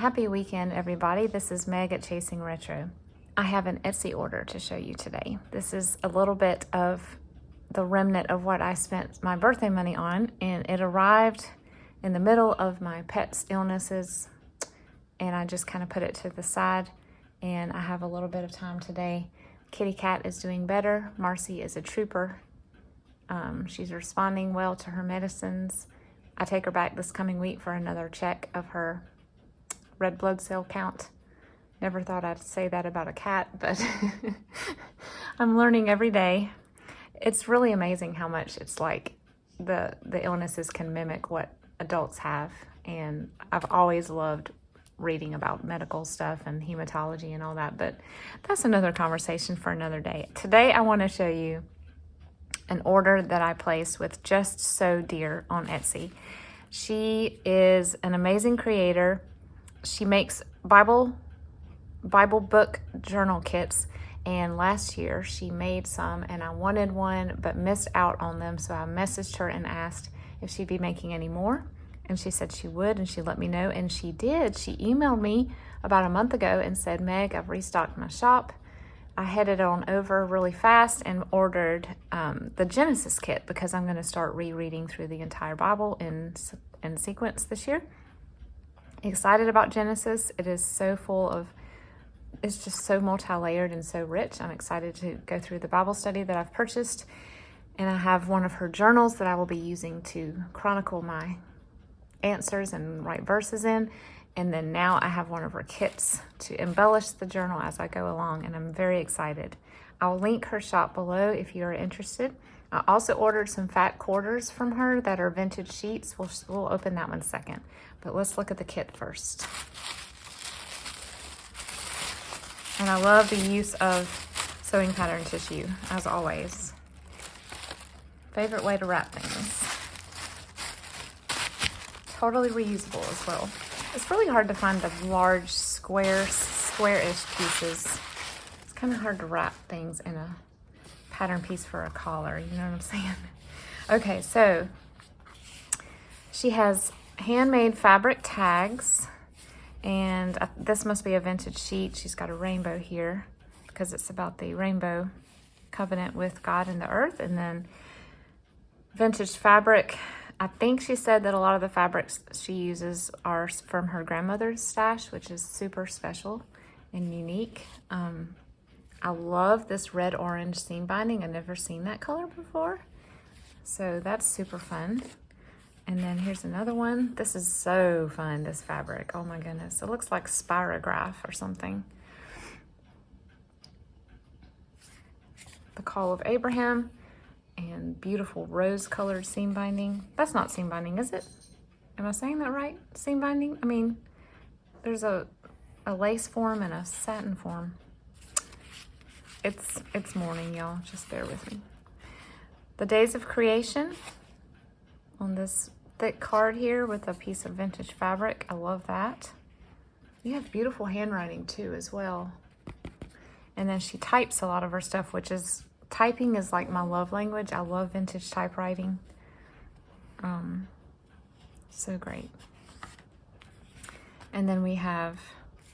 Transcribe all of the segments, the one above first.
Happy weekend, everybody. This is Meg at Chasing Retro. I have an Etsy order to show you today. This is a little bit of the remnant of what I spent my birthday money on, and it arrived in the middle of my pet's illnesses, and I just kind of put it to the side, and I have a little bit of time today. Kitty Cat is doing better. Marcy is a trooper. She's responding well to her medicines. I take her back this coming week for another check of her red blood cell count. Never thought I'd say that about a cat, but I'm learning every day. It's really amazing how much it's like the illnesses can mimic what adults have. And I've always loved reading about medical stuff and hematology and all that, but that's another conversation for another day. Today I want to show you an order that I placed with JustSewDear on Etsy. She is an amazing creator. She makes Bible book journal kits, and last year she made some and I wanted one but missed out on them, so I messaged her and asked if she'd be making any more, and she said she would, and she let me know, and she did. She emailed me about a month ago and said, Meg, I've restocked my shop. I headed on over really fast and ordered the Genesis kit because I'm going to start rereading through the entire Bible in sequence this year. Excited about Genesis. It is so full of, it's just so multi-layered and so rich. I'm excited to go through the Bible study that I've purchased, and I have one of her journals that I will be using to chronicle my answers and write verses in. And then now I have one of her kits to embellish the journal as I go along, and I'm very excited. I'll link her shop below if you are interested. I also ordered some fat quarters from her that are vintage sheets. We'll open that one second, but let's look at the kit first. And I love the use of sewing pattern tissue, as always. Favorite way to wrap things. Totally reusable as well. It's really hard to find the large square-ish pieces. It's kind of hard to wrap things in a pattern piece for a collar, you know what I'm saying? Okay, so she has handmade fabric tags, and this must be a vintage sheet. She's got a rainbow here because it's about the rainbow covenant with God and the earth, and then vintage fabric. I think she said that a lot of the fabrics she uses are from her grandmother's stash, which is super special and unique. I love this red-orange seam binding. I've never seen that color before, so that's super fun. And then here's another one. This is so fun, this fabric. Oh my goodness. It looks like spirograph or something. The Call of Abraham and beautiful rose-colored seam binding. That's not seam binding, is it? Am I saying that right? Seam binding? I mean, there's a lace form and a satin form. It's morning, y'all. Just bear with me. The Days of Creation on this thick card here with a piece of vintage fabric. I love that. You have beautiful handwriting too as well. And then she types a lot of her stuff, which is, typing is like my love language. I love vintage typewriting. So great. And then we have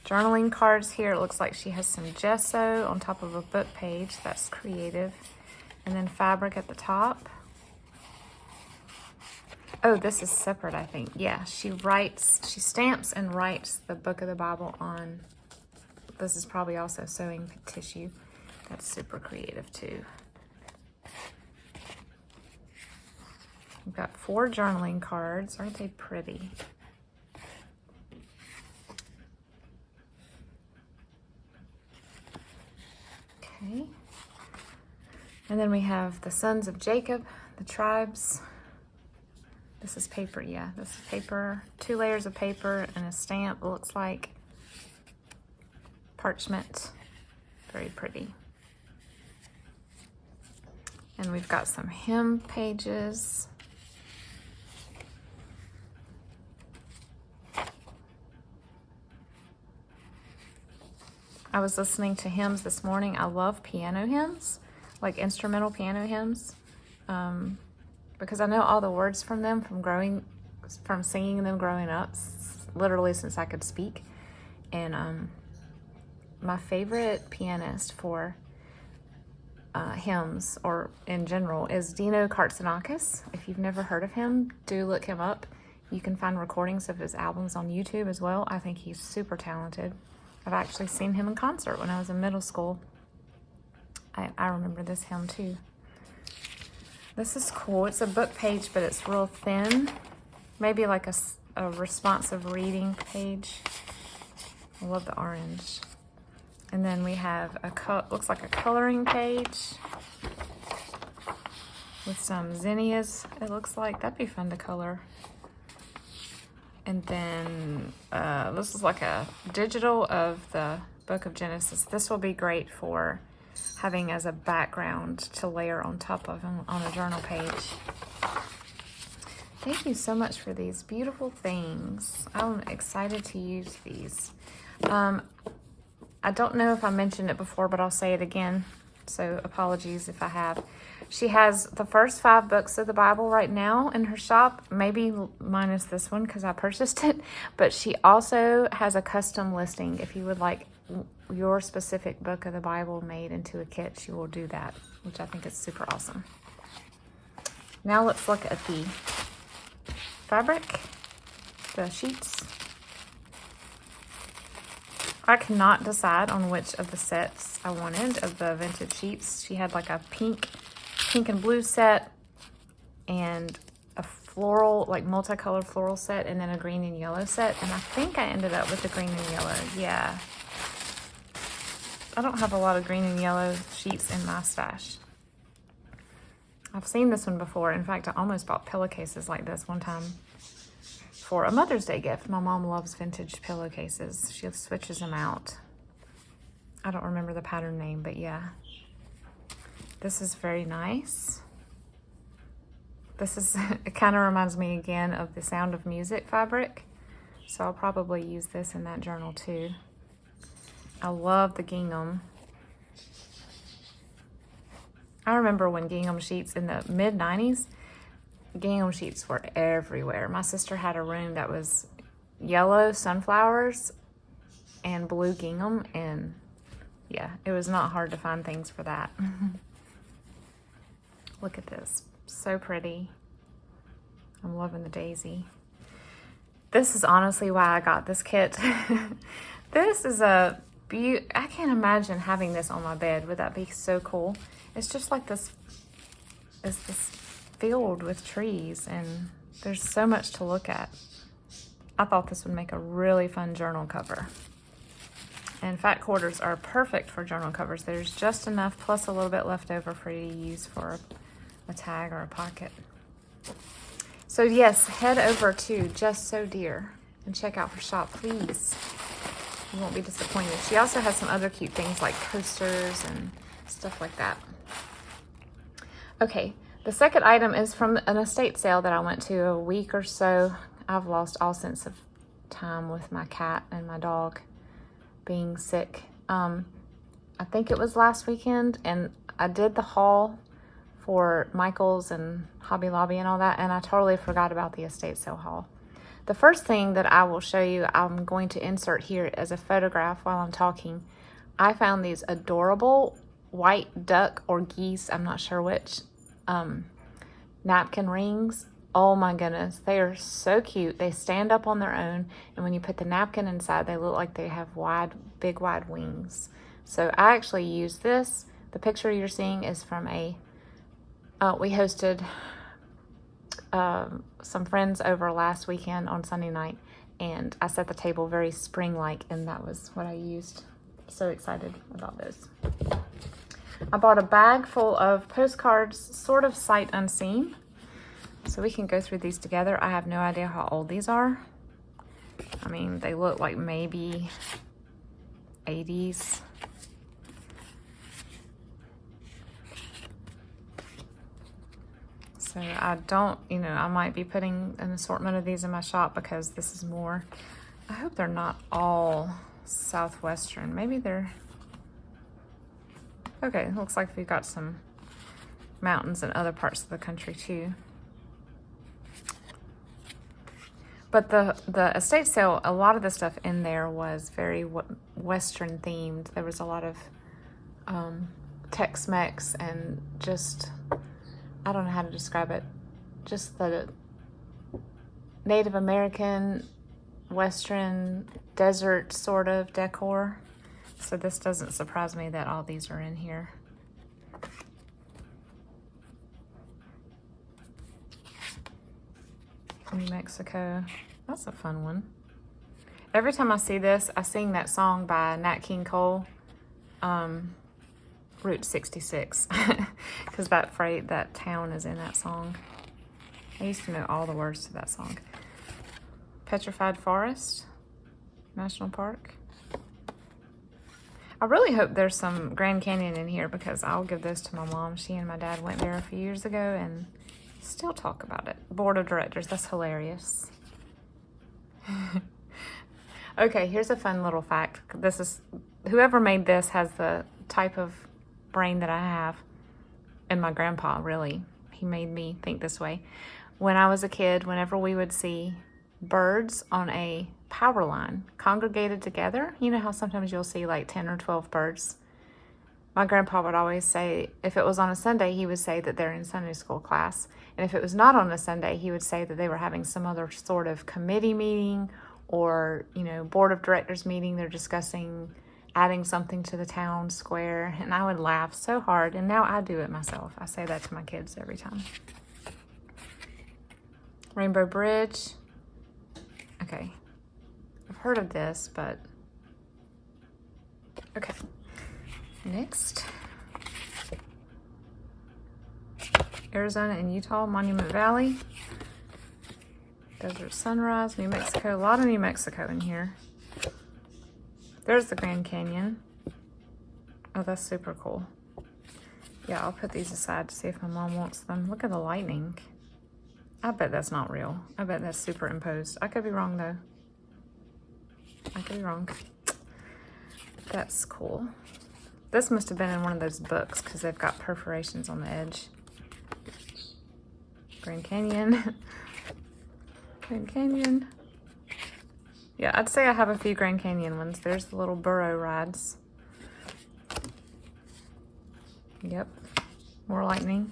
journaling cards here. It looks like she has some gesso on top of a book page. That's creative. And then fabric at the top. Oh, this is separate, I think. Yeah, she stamps and writes the book of the Bible on. This is probably also sewing tissue. That's super creative too. We've got 4 journaling cards. Aren't they pretty? Okay. And then we have the sons of Jacob, the tribes. This is paper, yeah. This is paper. 2 layers of paper and a stamp. It looks like parchment. Very pretty. And we've got some hymn pages. I was listening to hymns this morning. I love piano hymns, like instrumental piano hymns, because I know all the words from them from singing them growing up, literally since I could speak. And my favorite pianist for hymns, or in general, is Dino Katsanakis. If you've never heard of him, do look him up. You can find recordings of his albums on YouTube as well. I think he's super talented. I've actually seen him in concert when I was in middle school. I remember this hymn too. This is cool. It's a book page, but it's real thin. Maybe like a responsive reading page. I love the orange. And then we have looks like a coloring page with some zinnias, it looks like. That'd be fun to color. And then this is like a digital of the book of Genesis. This will be great for having as a background to layer on top of on a journal page. Thank you so much for these beautiful things. I'm excited to use these. I don't know if I mentioned it before, but I'll say it again, so apologies if I have. She has the first 5 books of the Bible right now in her shop, maybe minus this one because I purchased it, but she also has a custom listing. If you would like your specific book of the Bible made into a kit, she will do that, which I think is super awesome. Now let's look at the fabric, the sheets. I cannot decide on which of the sets I wanted of the vintage sheets. She had like a pink and blue set, and a floral, like multicolored floral set, and then a green and yellow set. And I think I ended up with the green and yellow. Yeah. I don't have a lot of green and yellow sheets in my stash. I've seen this one before. In fact, I almost bought pillowcases like this one time for a Mother's Day gift. My mom loves vintage pillowcases. She switches them out. I don't remember the pattern name, but yeah. This is very nice. It kind of reminds me again of the Sound of Music fabric. So I'll probably use this in that journal too. I love the gingham. I remember when gingham sheets in the mid-90s, gingham sheets were everywhere. My sister had a room that was yellow sunflowers and blue gingham, and yeah, it was not hard to find things for that. Look at this, so pretty. I'm loving the daisy. This is honestly why I got this kit. This is I can't imagine having this on my bed. Would that be so cool? It's just like this, it's this field with trees, and there's so much to look at. I thought this would make a really fun journal cover. And fat quarters are perfect for journal covers. There's just enough plus a little bit left over for you to use for a tag or a pocket. So yes, head over to JustSewDear and check out her shop, please. You won't be disappointed. She also has some other cute things like coasters and stuff like that. Okay, the second item is from an estate sale that I went to a week or so. I've lost all sense of time with my cat and my dog being sick. I think it was last weekend, and I did the haul for Michael's and Hobby Lobby and all that, and I totally forgot about the estate sale haul. The first thing that I will show you, I'm going to insert here as a photograph while I'm talking. I found these adorable white duck or geese, I'm not sure which, napkin rings. Oh my goodness, they are so cute. They stand up on their own, and when you put the napkin inside, they look like they have big wide wings. So I actually used this. The picture you're seeing is from we hosted some friends over last weekend on Sunday night, and I set the table very spring-like, and that was what I used. So excited about this. I bought a bag full of postcards, sort of sight unseen. So we can go through these together. I have no idea how old these are. I mean, they look like maybe 80s. So I don't, I might be putting an assortment of these in my shop because this is more. I hope they're not all Southwestern. Maybe they're, okay, looks like we've got some mountains in other parts of the country too. But the estate sale, a lot of the stuff in there was very Western themed. There was a lot of Tex-Mex and just, I don't know how to describe it, just the Native American, Western, desert sort of decor. So this doesn't surprise me that all these are in here. New Mexico. That's a fun one. Every time I see this, I sing that song by Nat King Cole, Route 66, because that town is in that song. I used to know all the words to that song. Petrified Forest National Park. I really hope there's some Grand Canyon in here, because I'll give this to my mom. She and my dad went there a few years ago and still talk about it. Board of Directors, that's hilarious. Okay, here's a fun little fact. This is, whoever made this has the type of brain that I have, and my grandpa, really. He made me think this way. When I was a kid, whenever we would see birds on a power line congregated together, you know how sometimes you'll see like 10 or 12 birds? My grandpa would always say, if it was on a Sunday, he would say that they're in Sunday school class. And if it was not on a Sunday, he would say that they were having some other sort of committee meeting or, you know, board of directors meeting. They're discussing adding something to the town square. And I would laugh so hard. And now I do it myself. I say that to my kids every time. Rainbow Bridge. Okay. I've heard of this, but okay. Next. Arizona and Utah, Monument Valley. Desert Sunrise, New Mexico. A lot of New Mexico in here. There's the Grand Canyon. Oh, that's super cool. Yeah, I'll put these aside to see if my mom wants them. Look at the lightning. I bet that's not real. I bet that's superimposed. I could be wrong, though. I could be wrong. That's cool. This must have been in one of those books because they've got perforations on the edge. Grand Canyon. Grand Canyon. Yeah, I'd say I have a few Grand Canyon ones. There's the little burro rides. Yep. More lightning.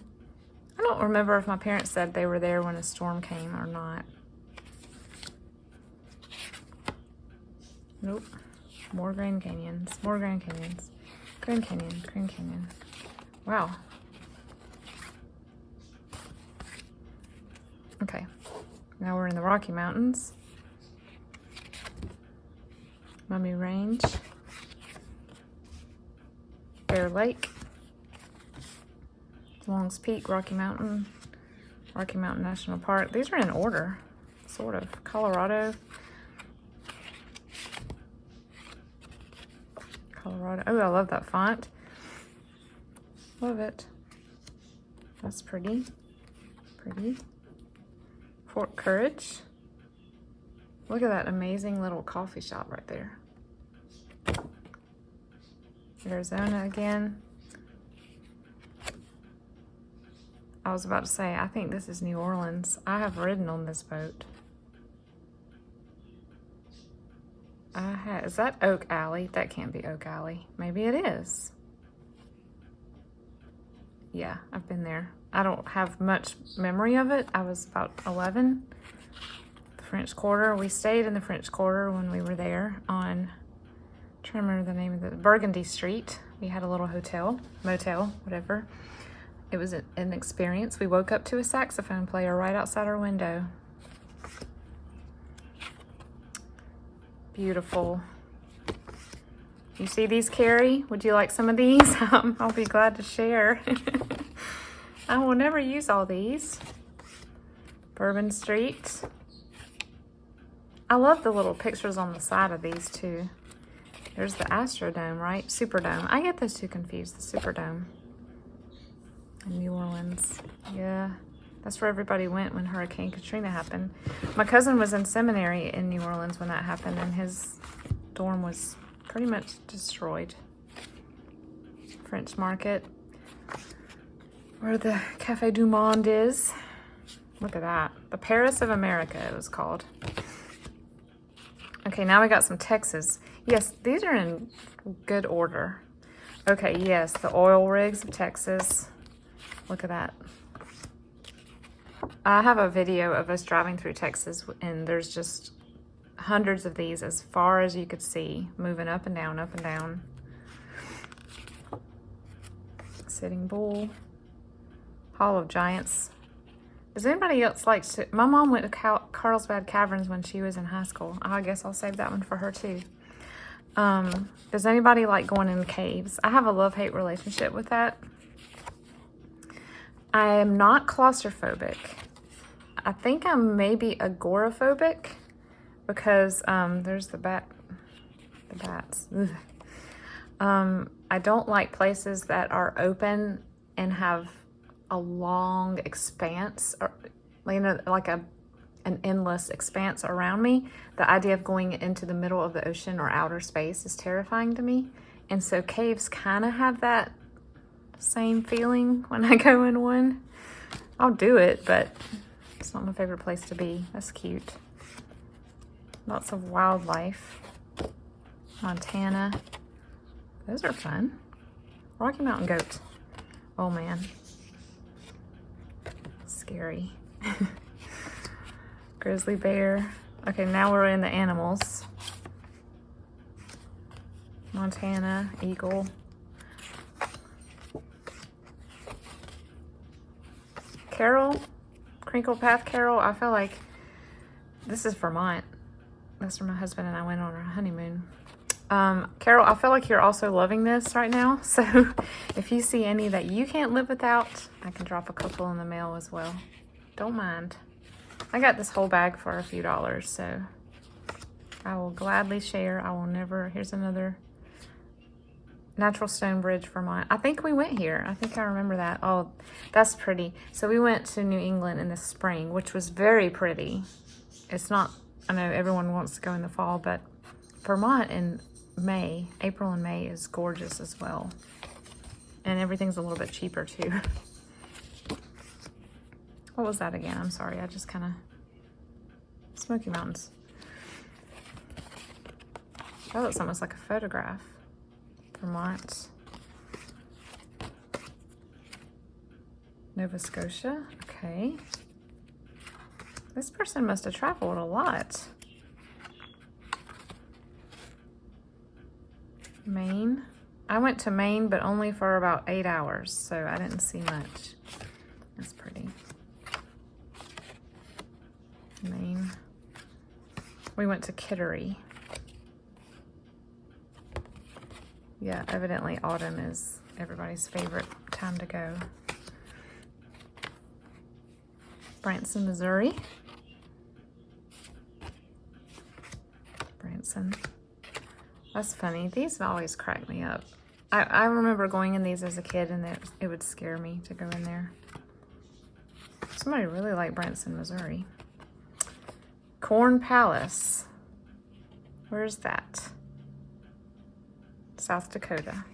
I don't remember if my parents said they were there when a storm came or not. Nope. More Grand Canyons. More Grand Canyons. Grand Canyon. Grand Canyon. Wow. Okay. Now we're in the Rocky Mountains. Mummy Range. Bear Lake. Longs Peak, Rocky Mountain National Park. These are in order, sort of. Colorado. Oh, I love that font. Love it. That's pretty. Pretty. Fort Courage. Look at that amazing little coffee shop right there. Arizona again. I was about to say, I think this is New Orleans. I have ridden on this boat. Is that Oak Alley? That can't be Oak Alley. Maybe it is. Yeah, I've been there. I don't have much memory of it. I was about 11. The French Quarter. We stayed in the French Quarter when we were there on, I'm trying to remember the name of the, Burgundy Street. We had a little hotel, motel, whatever. It was an experience. We woke up to a saxophone player right outside our window. Beautiful. You see these, Carrie? Would you like some of these? I'll be glad to share. I will never use all these. Bourbon Street. I love the little pictures on the side of these too. There's the Astrodome, right? Superdome. I get those two confused, the Superdome. New Orleans. Yeah, that's where everybody went when Hurricane Katrina happened. My cousin was in seminary in New Orleans when that happened, and his dorm was pretty much destroyed. French Market, where the Café du Monde is. Look at that. The Paris of America, it was called. Okay, now we got some Texas. Yes, these are in good order. Okay, yes, the oil rigs of Texas. Look at that. I have a video of us driving through Texas, and there's just hundreds of these as far as you could see, moving up and down, up and down. Sitting Bull. Hall of Giants. Does anybody else like to... My mom went to Carlsbad Caverns when she was in high school. I guess I'll save that one for her too. Does anybody like going in caves? I have a love-hate relationship with that. I am not claustrophobic. I think I'm maybe agoraphobic because there's the bats. Ugh. I don't like places that are open and have a long expanse, or you know, like an endless expanse around me. The idea of going into the middle of the ocean or outer space is terrifying to me. And so caves kind of have that same feeling when I go in one. I'll do it, but it's not my favorite place to be. That's cute. Lots of wildlife. Montana. Those are fun. Rocky Mountain goat. Oh man. Scary. Grizzly bear. Okay, now we're in the animals. Montana, eagle. Carol, Crinkle Path Carol. I feel like this is Vermont. That's where my husband and I went on our honeymoon. Carol, I feel like you're also loving this right now. So if you see any that you can't live without, I can drop a couple in the mail as well. Don't mind. I got this whole bag for a few dollars, so I will gladly share. I will never... Here's another Natural Stone Bridge, Vermont. I think we went here. I think I remember that. Oh, that's pretty. So we went to New England in the spring, which was very pretty. It's not... I know everyone wants to go in the fall, but Vermont in May, April and May is gorgeous as well. And everything's a little bit cheaper too. What was that again? I'm sorry, I just kind of... Smoky Mountains. That looks almost like a photograph. Vermont. Nova Scotia, okay. This person must have traveled a lot. Maine. I went to Maine, but only for about 8 hours, so I didn't see much. That's pretty. Maine. We went to Kittery. Yeah, evidently autumn is everybody's favorite time to go. Branson, Missouri. Branson. That's funny. These always crack me up. I remember going in these as a kid, and it would scare me to go in there. Somebody really liked Branson, Missouri. Corn Palace. Where's that? South Dakota.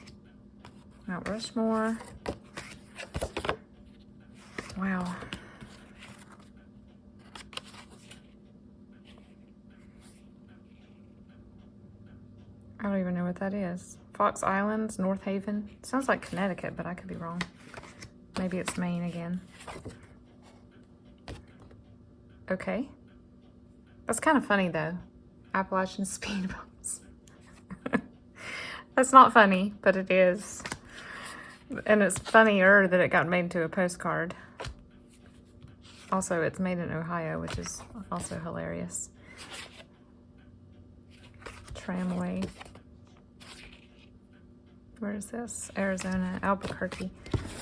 Mount Rushmore. Wow. I don't even know what that is. Fox Islands, North Haven. Sounds like Connecticut, but I could be wrong. Maybe it's Maine again. Okay. That's kind of funny though. Appalachian speed bumps. That's not funny, but it is. And it's funnier that it got made into a postcard. Also, it's made in Ohio, which is also hilarious. Tramway. Where is this? Arizona, Albuquerque.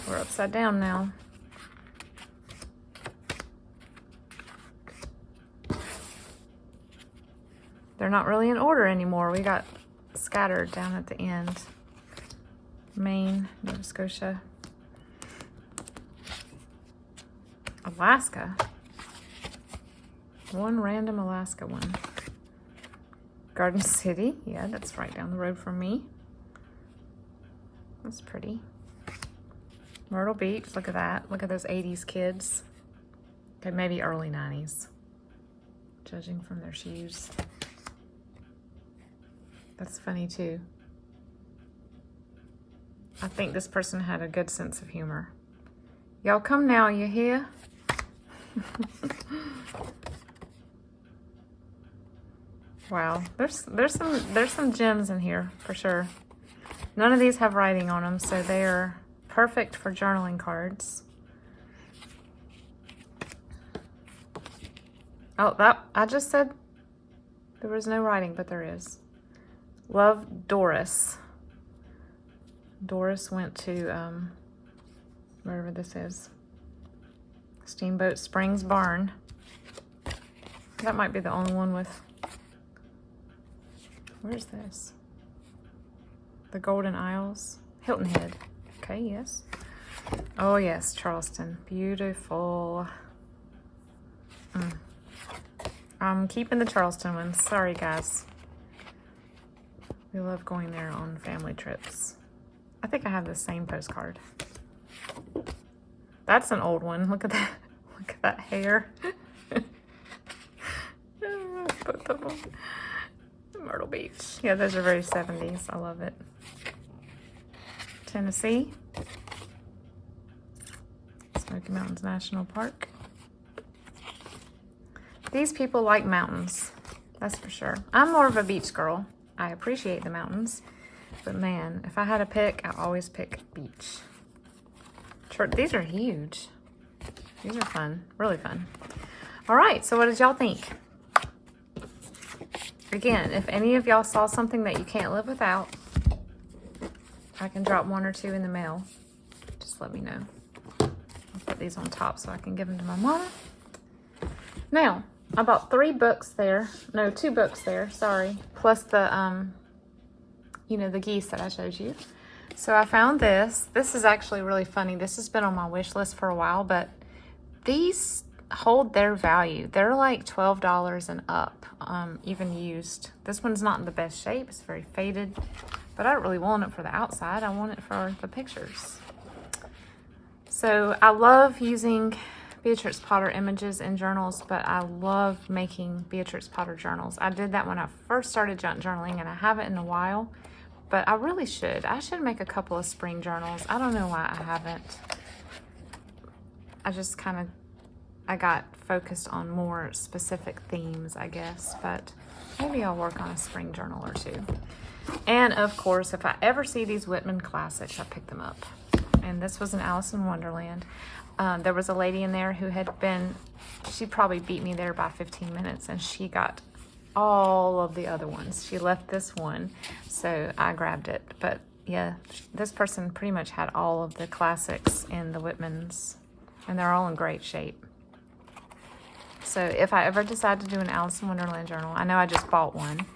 We're upside down now. They're not really in order anymore. We got scattered down at the end. Maine, Nova Scotia. Alaska. One random Alaska one. Garden City. Yeah, that's right down the road from me. That's pretty. Myrtle Beach. Look at that. Look at those 80s kids. Okay, maybe early 90s. Judging from their shoes. That's funny too. I think this person had a good sense of humor. Y'all come now, you hear? Wow, there's some gems in here for sure. None of these have writing on them, so they are perfect for journaling cards. Oh, I just said there was no writing, but there is. Love, Doris. Doris went to wherever this is. Steamboat Springs Barn. That might be the only one with... Where's this? The Golden Isles. Hilton Head. Okay, yes. Oh yes, Charleston. Beautiful. I'm keeping the Charleston ones. Sorry, guys. We love going there on family trips. I think I have the same postcard. That's an old one. Look at that. Look at that hair. Both of them. Myrtle Beach. Yeah, those are very 70s. I love it. Tennessee. Smoky Mountains National Park. These people like mountains. That's for sure. I'm more of a beach girl. I appreciate the mountains. But man, if I had to pick, I always pick beach. These are huge. These are fun. Really fun. All right, so what did y'all think? Again, if any of y'all saw something that you can't live without, I can drop one or two in the mail. Just let me know. I'll put these on top so I can give them to my mama. Now, I bought 3 books there. No, 2 books there, sorry. Plus the, you know, the geese that I showed you. So I found this. This is actually really funny. This has been on my wish list for a while, but these hold their value. They're like $12 and up, even used. This one's not in the best shape. It's very faded, but I don't really want it for the outside. I want it for the pictures. So I love using Beatrix Potter images in journals, but I love making Beatrix Potter journals. I did that when I first started journaling, and I haven't in a while, but I really should. I should make a couple of spring journals. I don't know why I haven't. I just kind of, I got focused on more specific themes, I guess, but maybe I'll work on a spring journal or 2. And of course, if I ever see these Whitman classics, I pick them up. And this was an Alice in Wonderland. There was a lady in there who had been, she probably beat me there by 15 minutes, and she got all of the other ones. She left this one, so I grabbed it. But yeah, this person pretty much had all of the classics in the Whitmans, and they're all in great shape. So if I ever decide to do an Alice in Wonderland journal, I know I just bought one,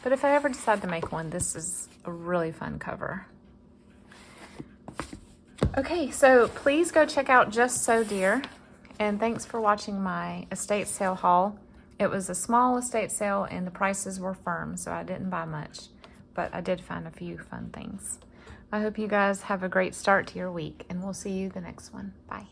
but if I ever decide to make one, this is a really fun cover. Okay, so please go check out JustSewDear, and thanks for watching my estate sale haul. It was a small estate sale and the prices were firm, so I didn't buy much, but I did find a few fun things. I hope you guys have a great start to your week, and we'll see you the next one. Bye.